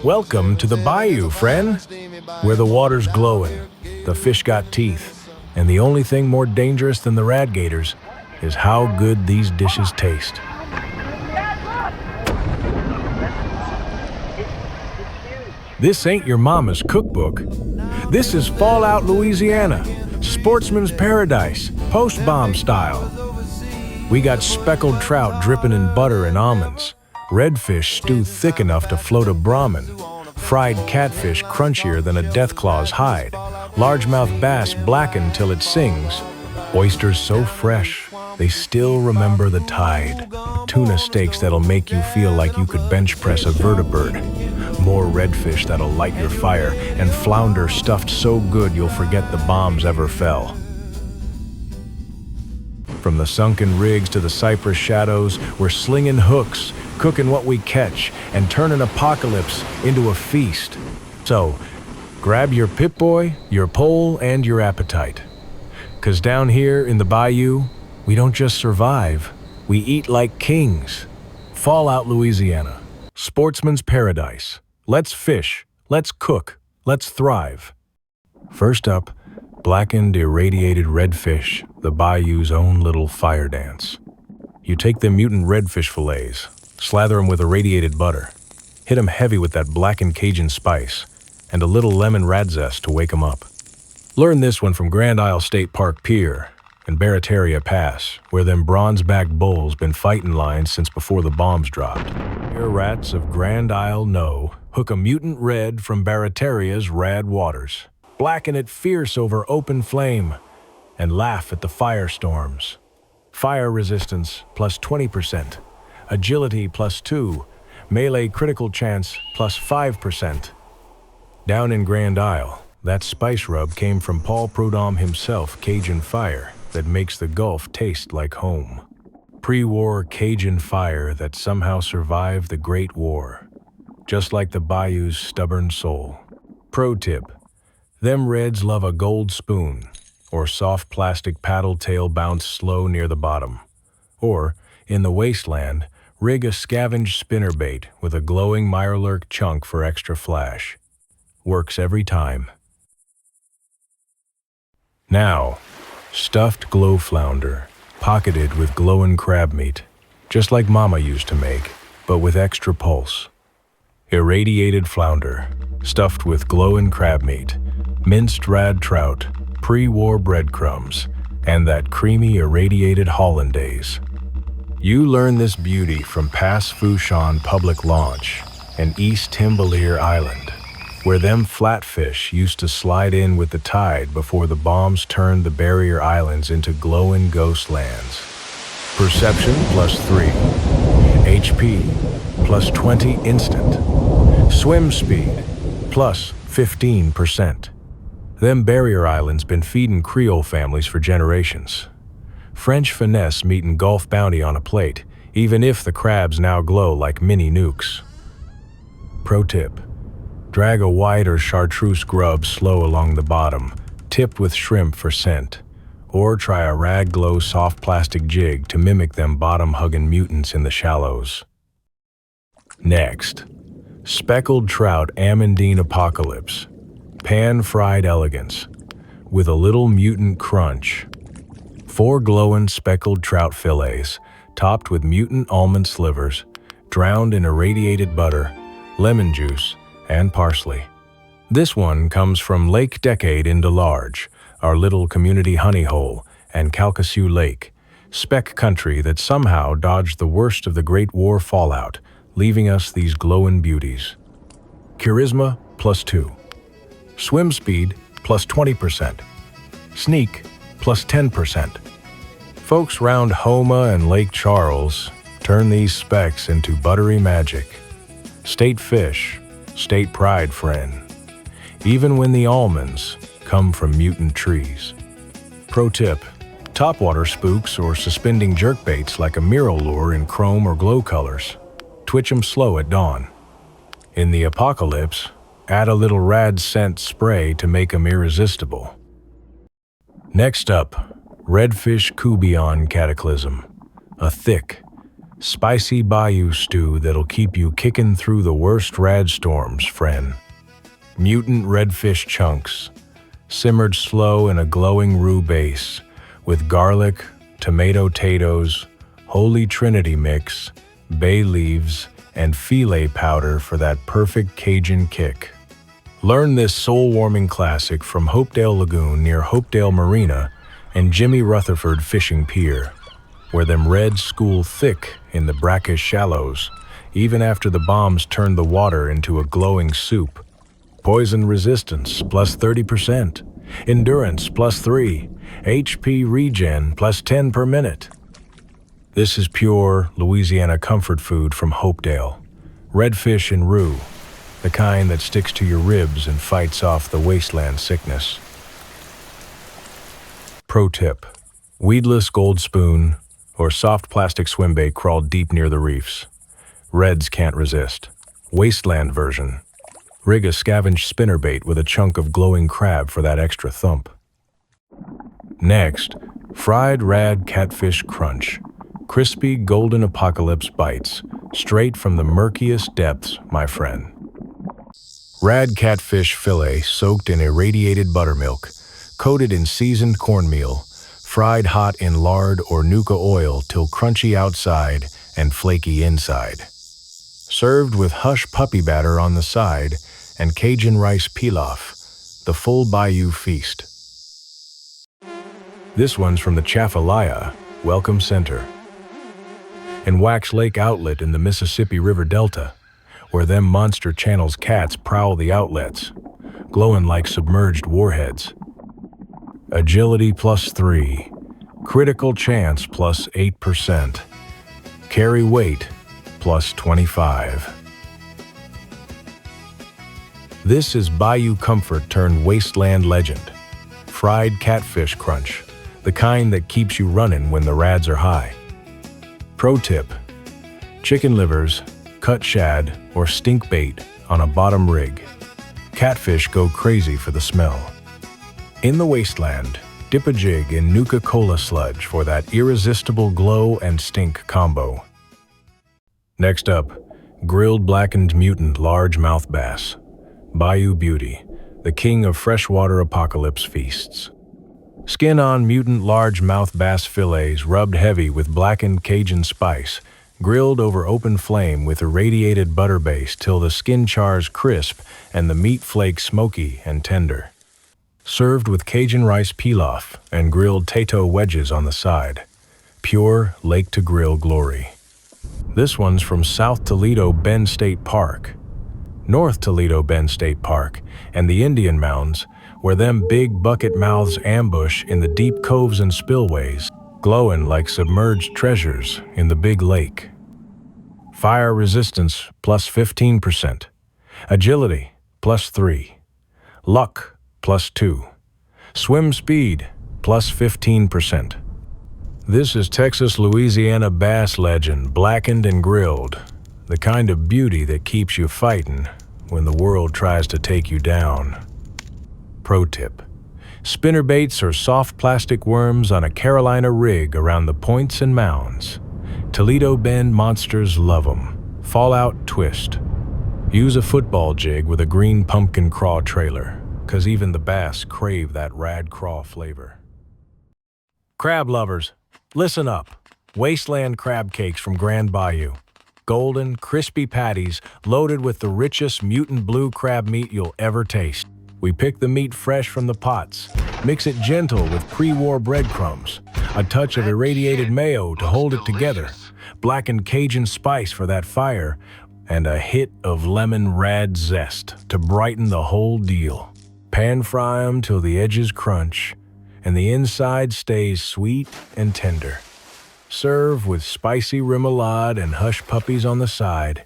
Welcome to the Bayou, friend, where the water's glowing, the fish got teeth, and the only thing more dangerous than the rad-gators is how good these dishes taste. This ain't your mama's cookbook. This is Fallout Louisiana, sportsman's paradise, post-bomb style. We got speckled trout dripping in butter and almonds, redfish stew thick enough to float a Brahmin, fried catfish crunchier than a deathclaw's hide, largemouth bass blackened till it sings, oysters so fresh they still remember the tide, tuna steaks that'll make you feel like you could bench press a vertibird, more redfish that'll light your fire, and flounder stuffed so good you'll forget the bombs ever fell. From the sunken rigs to the cypress shadows, we're slinging hooks, cooking what we catch, and turning apocalypse into a feast. So, grab your Pip-Boy, your pole, and your appetite. 'Cause down here in the Bayou, we don't just survive, we eat like kings. Fallout Louisiana, sportsman's paradise. Let's fish, let's cook, let's thrive. First up, blackened irradiated redfish, the Bayou's own little fire dance. You take them mutant redfish fillets, slather them with irradiated butter, hit them heavy with that blackened Cajun spice, and a little lemon rad zest to wake them up. Learn this one from Grand Isle State Park Pier and Barataria Pass, where them bronze-backed bulls been fighting lines since before the bombs dropped. Air rats of Grand Isle know, hook a mutant red from Barataria's rad waters, blacken it fierce over open flame, and laugh at the firestorms. Fire resistance plus 20%. Agility plus 2, melee critical chance plus 5%. Down in Grand Isle, that spice rub came from Paul Prudhomme himself, Cajun fire, that makes the Gulf taste like home. Pre-war Cajun fire that somehow survived the Great War, just like the Bayou's stubborn soul. Pro tip, them reds love a gold spoon, or soft plastic paddle tail bounce slow near the bottom. Or, in the Wasteland, rig a scavenged spinnerbait with a glowing mirelurk chunk for extra flash. Works every time. Now, stuffed glow flounder, pocketed with glowing crab meat, just like Mama used to make, but with extra pulse. Irradiated flounder, stuffed with glowing crab meat, minced rad trout, pre-war breadcrumbs, and that creamy irradiated hollandaise. You learn this beauty from Pass Fouchon Public Launch and East Timbaleer Island, where them flatfish used to slide in with the tide before the bombs turned the barrier islands into glowing ghost lands. Perception plus 3, HP plus 20 instant, swim speed plus 15%. Them barrier islands been feeding Creole families for generations. French finesse meeting Gulf bounty on a plate, even if the crabs now glow like mini nukes. Pro tip, drag a white or chartreuse grub slow along the bottom, tipped with shrimp for scent, or try a rag glow soft plastic jig to mimic them bottom-hugging mutants in the shallows. Next, speckled trout Amandine apocalypse, pan-fried elegance, with a little mutant crunch. 4 glowing speckled trout fillets, topped with mutant almond slivers, drowned in irradiated butter, lemon juice, and parsley. This one comes from Lake Decade in DeLarge, our little community honey hole, and Calcasieu Lake, speck country that somehow dodged the worst of the Great War fallout, leaving us these glowing beauties. Charisma plus 2. Swim speed plus 20%. Sneak plus 10%. Folks round Homa and Lake Charles turn these specks into buttery magic. State fish, state pride, friend. Even when the almonds come from mutant trees. Pro tip, topwater spooks or suspending jerkbaits like a Miro lure in chrome or glow colors. Twitch 'em slow at dawn. In the apocalypse, add a little rad scent spray to make 'em irresistible. Next up, redfish Courtbouillon Cataclysm, a thick, Spicy Bayou stew that'll keep you kicking through the worst rad storms, friend. Mutant redfish chunks, simmered slow in a glowing roux base, with garlic, tomatoes, holy trinity mix, bay leaves, and filet powder for that perfect Cajun kick. Learn this soul-warming classic from Hopedale Lagoon near Hopedale Marina and Jimmy Rutherford Fishing Pier, where them reds school thick in the brackish shallows, even after the bombs turned the water into a glowing soup. Poison resistance plus 30%, endurance plus 3, HP regen plus 10 per minute. This is pure Louisiana comfort food from Hopedale. Redfish and roux, the kind that sticks to your ribs and fights off the wasteland sickness. Pro tip: weedless gold spoon or soft plastic swim bait crawled deep near the reefs. Reds can't resist. Wasteland version: rig a scavenge spinnerbait with a chunk of glowing crab for that extra thump. Next, fried rad-catfish crunch. Crispy golden apocalypse bites, straight from the murkiest depths, my friend. Rad-Catfish fillet soaked in irradiated buttermilk, coated in seasoned cornmeal, fried hot in lard or nuka oil till crunchy outside and flaky inside. Served with hush puppy batter on the side and Cajun rice pilaf, the full Bayou feast. This one's from the Chaffalaya Welcome Center and Wax Lake Outlet in the Mississippi River Delta, where them monster channels cats prowl the outlets, glowing like submerged warheads. Agility plus 3, critical chance plus 8%, carry weight plus 25. This is Bayou comfort turned wasteland legend. Fried catfish crunch, the kind that keeps you running when the rads are high. Pro tip: chicken livers, cut shad, or stink bait on a bottom rig. Catfish go crazy for the smell. In the wasteland, dip a jig in Nuka-Cola sludge for that irresistible glow and stink combo. Next up, grilled blackened mutant largemouth bass. Bayou beauty, the king of freshwater apocalypse feasts. Skin-on mutant largemouth bass fillets rubbed heavy with blackened Cajun spice, grilled over open flame with irradiated butter base till the skin chars crisp and the meat flakes smoky and tender. Served with Cajun rice pilaf and grilled tato wedges on the side. Pure lake-to-grill glory. This one's from South Toledo Bend State Park, North Toledo Bend State Park, and the Indian Mounds, where them big bucket mouths ambush in the deep coves and spillways, glowing like submerged treasures in the big lake. Fire resistance plus 15%, agility plus 3, luck plus 2, swim speed plus 15%. This is Texas Louisiana bass legend, blackened and grilled, the kind of beauty that keeps you fighting when the world tries to take you down. Pro tip: spinnerbaits or soft plastic worms on a Carolina rig around the points and mounds. Toledo Bend monsters love 'em. Fallout twist: use a football jig with a green pumpkin craw trailer, 'cause even the bass crave that rad craw flavor. Crab lovers, listen up. Wasteland crab cakes from Grand Bayou. Golden, crispy patties loaded with the richest mutant blue crab meat you'll ever taste. We pick the meat fresh from the pots, mix it gentle with pre-war breadcrumbs, a touch of irradiated mayo to hold it together, blackened Cajun spice for that fire, and a hit of lemon rad zest to brighten the whole deal. Pan fry 'em till the edges crunch and the inside stays sweet and tender. Serve with spicy remoulade and hush puppies on the side.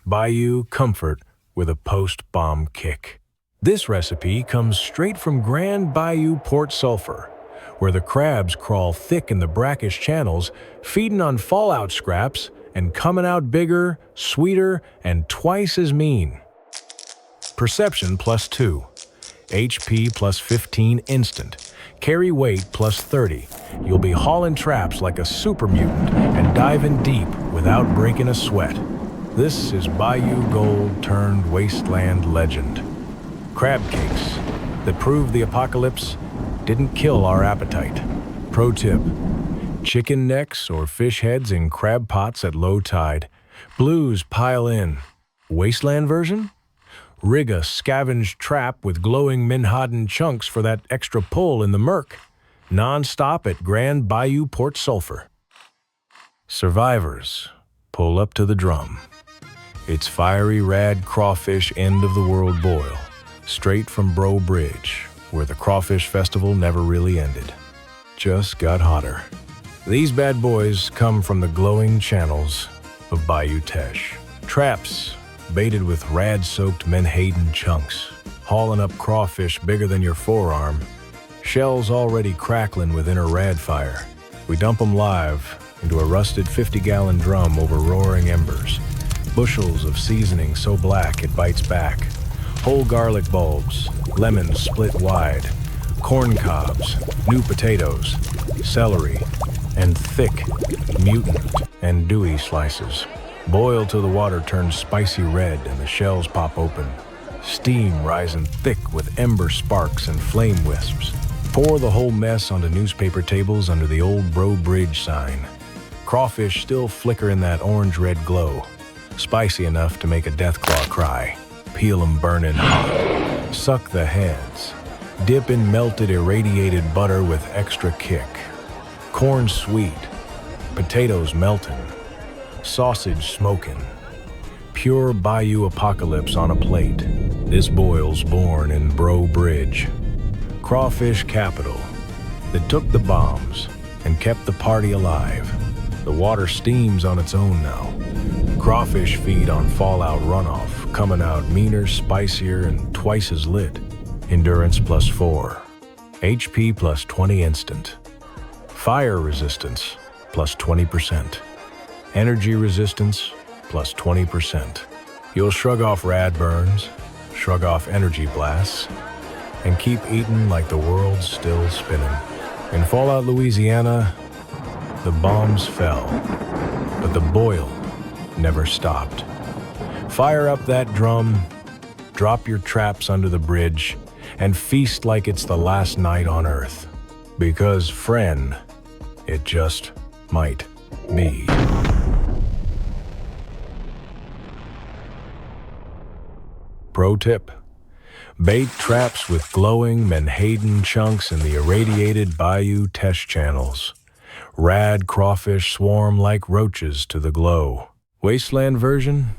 Bayou comfort with a post-bomb kick. This recipe comes straight from Grand Bayou Port Sulphur, where the crabs crawl thick in the brackish channels, feeding on fallout scraps and coming out bigger, sweeter, and twice as mean. Perception plus 2, HP plus 15 instant, carry weight plus 30. You'll be hauling traps like a super mutant and diving deep without breaking a sweat. This is Bayou Gold turned Wasteland legend. Crab cakes that prove the apocalypse didn't kill our appetite. Pro tip: chicken necks or fish heads in crab pots at low tide. Blues pile in. Wasteland version? Rig a scavenged trap with glowing menhaden chunks for that extra pull in the murk. Non-stop at Grand Bayou Port Sulphur. Survivors, pull up to the drum. It's fiery rad-crawfish end-of-the-world boil, straight from Bro Bridge, where the crawfish festival never really ended. Just got hotter. These bad boys come from the glowing channels of Bayou Teche. Traps baited with rad-soaked menhaden chunks, hauling up crawfish bigger than your forearm. Shells already crackling with inner rad fire. We dump them live into a rusted 50-gallon drum over roaring embers. Bushels of seasoning so black it bites back. Whole garlic bulbs, lemons split wide, corn cobs, new potatoes, celery, and thick Mutant and dewy slices. Boil till the water turns spicy red and the shells pop open. Steam rising thick with ember sparks and flame wisps. Pour the whole mess onto newspaper tables under the old Bro Bridge sign. Crawfish still flicker in that orange-red glow. Spicy enough to make a deathclaw cry. Peel them burning hot. Suck the heads. Dip in melted irradiated butter with extra kick. Corn sweet. Potatoes melting. Sausage smoking. Pure Bayou apocalypse on a plate. This boil's born in Bro Bridge. Crawfish capital that took the bombs and kept the party alive. The water steams on its own now. Crawfish feed on fallout runoff, coming out meaner, spicier, and twice as lit. Endurance +4. HP +20 instant. Fire resistance +20%. Energy resistance +20%. You'll shrug off rad burns, shrug off energy blasts, and keep eating like the world's still spinning. In Fallout Louisiana, the bombs fell, but the boil never stopped. Fire up that drum, drop your traps under the bridge, and feast like it's the last night on Earth. Because, friend, it just might be. Pro tip: bait traps with glowing menhaden chunks in the irradiated Bayou Teche channels. Rad crawfish swarm like roaches to the glow. Wasteland version?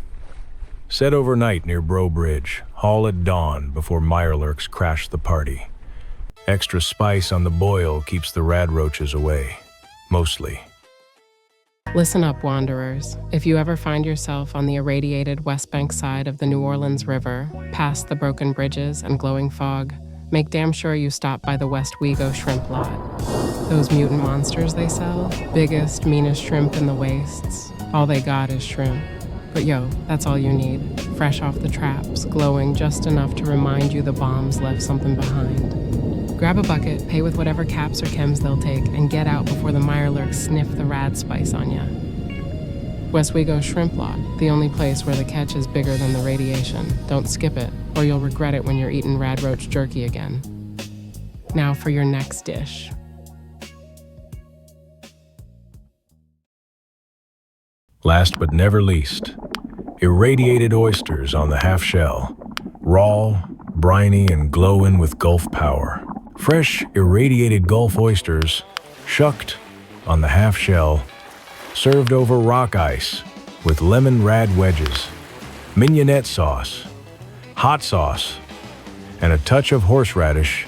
Set overnight near Bro Bridge. Haul at dawn before mirelurks crash the party. Extra spice on the boil keeps the rad roaches away. Mostly. Listen up, wanderers. If you ever find yourself on the irradiated West Bank side of the New Orleans River, past the broken bridges and glowing fog, make damn sure you stop by the Westwego Shrimp Lot. Those mutant monsters they sell, biggest, meanest shrimp in the wastes. All they got is shrimp. But yo, that's all you need. Fresh off the traps, glowing just enough to remind you the bombs left something behind. Grab a bucket, pay with whatever caps or chems they'll take, and get out before the mirelurks sniff the rad spice on ya. Westwego Shrimp Lot, the only place where the catch is bigger than the radiation. Don't skip it, or you'll regret it when you're eating rad roach jerky again. Now for your next dish. Last but never least, irradiated oysters on the half shell. Raw, briny, and glowing with Gulf power. Fresh, irradiated Gulf oysters, shucked on the half shell, served over rock ice with lemon rad wedges, mignonette sauce, hot sauce, and a touch of horseradish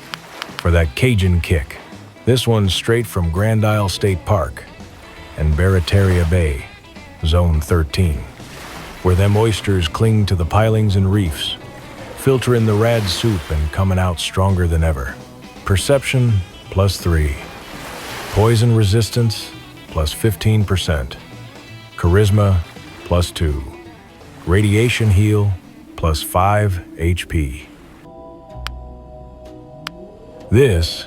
for that Cajun kick. This one's straight from Grand Isle State Park and Barataria Bay, Zone 13, where them oysters cling to the pilings and reefs, filtering the rad soup and coming out stronger than ever. Perception +3. Poison resistance +15%. Charisma +2. Radiation heal +5 HP. This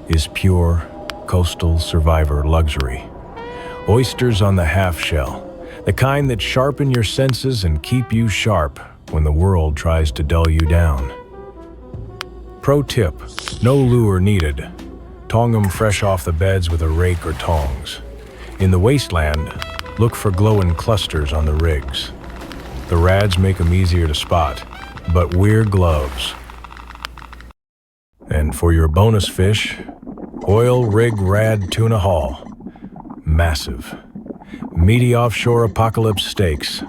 is pure coastal survivor luxury. Oysters on the half shell, The kind that sharpen your senses and keep you sharp when the world tries to dull you down. Pro tip, no lure needed. Tong them fresh off the beds with a rake or tongs. In the Wasteland, look for glowing clusters on the rigs. The rads make them easier to spot, but wear gloves. And for your bonus fish, Oil Rig RAD-Tuna Haul. Massive. Meaty offshore apocalypse steaks.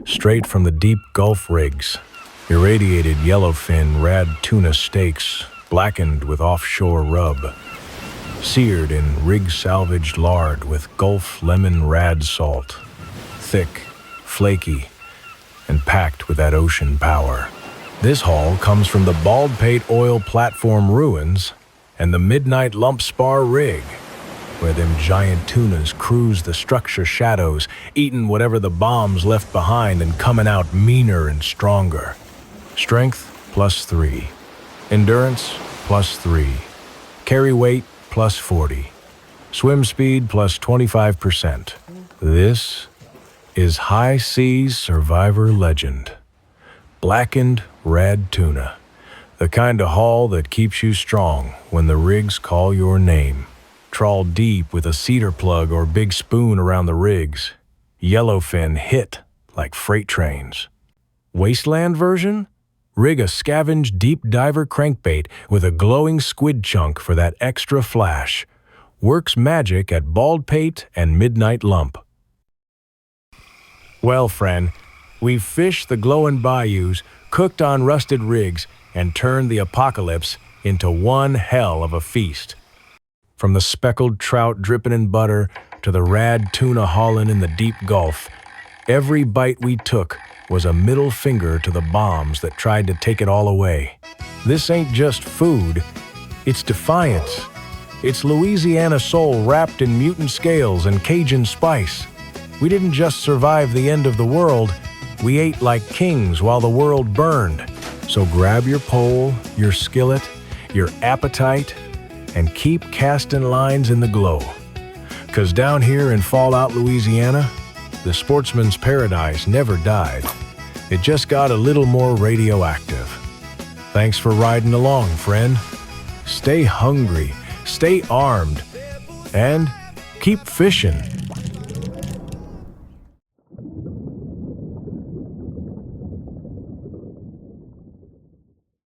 Straight from the deep Gulf rigs. Irradiated yellowfin rad-tuna steaks, blackened with offshore rub. Seared in rig-salvaged lard with Gulf lemon rad salt. Thick, flaky, and packed with that ocean power. This haul comes from the Baldpate Oil Platform ruins and the Midnight Lump Spar rig, where them giant tunas cruise the structure shadows, eating whatever the bombs left behind and coming out meaner and stronger. Strength +3. Endurance +3. Carry weight +40. Swim speed +25%. This is high seas survivor legend. Blackened Rad Tuna. The kind of haul that keeps you strong when the rigs call your name. Trawl deep with a cedar plug or big spoon around the rigs. Yellowfin hit like freight trains. Wasteland version? Rig a scavenged deep diver crankbait with a glowing squid chunk for that extra flash. Works magic at Baldpate and Midnight Lump. Well, friend, we've fished the glowing bayous, cooked on rusted rigs, and turned the apocalypse into one hell of a feast. From the speckled trout dripping in butter to the rad-tuna hauling in the deep Gulf, every bite we took was a middle finger to the bombs that tried to take it all away. This ain't just food, it's defiance. It's Louisiana soul wrapped in mutant scales and Cajun spice. We didn't just survive the end of the world, we ate like kings while the world burned. So grab your pole, your skillet, your appetite, and keep casting lines in the glow. 'Cause down here in Fallout, Louisiana, the sportsman's paradise never died. It just got a little more radioactive. Thanks for riding along, friend. Stay hungry, stay armed, and keep fishing.